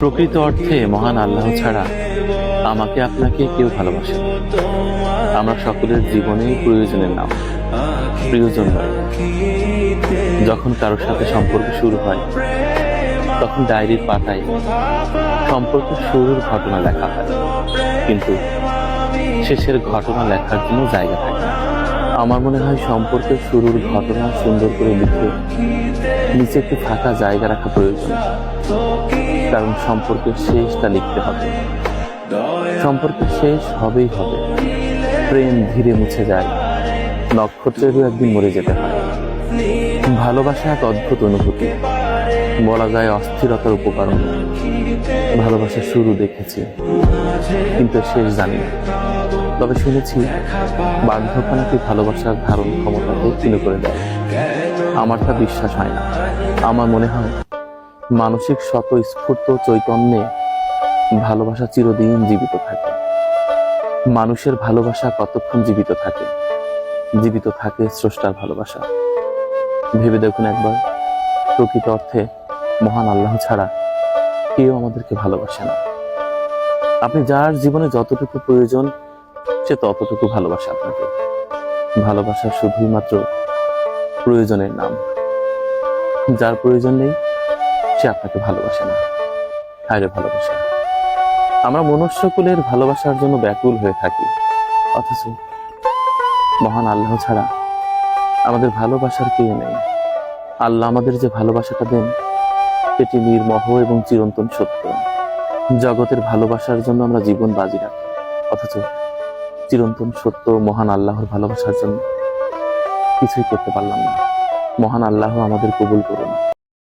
প্রকৃত অর্থে মহান আল্লাহ ছাড়া আমাকে আপনাকে কেউ ভালোবাসে না। আমরা সকলের জীবনে প্রয়োজনের নাম, প্রিয়জন নয়। যখন কারোর সাথে সম্পর্ক শুরু হয় তখন ডায়েরির পাতায় সম্পর্কের শুরুর ঘটনা লেখা হয়, কিন্তু শেষের ঘটনা লেখার জন্য জায়গা থাকে না। আমার মনে হয় সম্পর্কের শুরুর ঘটনা সুন্দর করে লিখে নিচে একটু ফাঁকা জায়গা রাখা প্রয়োজন, কারণ সম্পর্কের শেষটা লিখতে হবে। সম্পর্কের শেষ হবেই হবে। প্রেম ধীরে মুছে যায়, নক্ষত্রেরও একদিন মরে যেতে হয়। ভালোবাসা এক অদ্ভুত অনুভূতি, বলা যায় অস্থিরতার উপকরণ। ভালোবাসার শুরু দেখেছি, কিন্তু শেষ জানি না। তবে শুনেছি বার্ধক্য নাকি ভালোবাসার ধারণ ক্ষমতাকে ক্ষীণ করে দেয়। আমার তা বিশ্বাস হয় না। আমার মনে হয় মানসিক স্বতঃস্ফূর্ত চৈতন্যে ভালোবাসা চিরদিন জীবিত থাকে। মানুষের ভালোবাসা কতক্ষণ জীবিত থাকে? জীবিত থাকে স্রষ্টার ভালোবাসা। ভেবে দেখুন একবার, প্রকৃত অর্থে মহান আল্লাহ ছাড়া কেউ আমাদেরকে ভালোবাসে না। আপনি যার জীবনে যতটুকু প্রয়োজন সে ততটুকু ভালোবাসে আপনাকে। ভালোবাসা শুধুই মাত্র প্রয়োজনের নাম। যার প্রয়োজন নেই সে আপনাকে ভালোবাসে না। হায়রে ভালোবাসা! আমরা মনুষ্যকুলের ভালোবাসার জন্য ব্যাকুল হয়ে থাকি, অথচ মহান আল্লাহ ছাড়া আমাদের ভালোবাসার কেউ নেই। আল্লাহ আমাদের যে ভালোবাসাটা দেন সেটি নির্মোহ এবং চিরন্তন সত্য। জগতের ভালোবাসার জন্য আমরা জীবন বাজি রাখি, অথচ চিরন্তন সত্য মহান আল্লাহর ভালোবাসার জন্য কিছুই করতে পারলাম না। মহান আল্লাহ আমাদের কবুল করুন।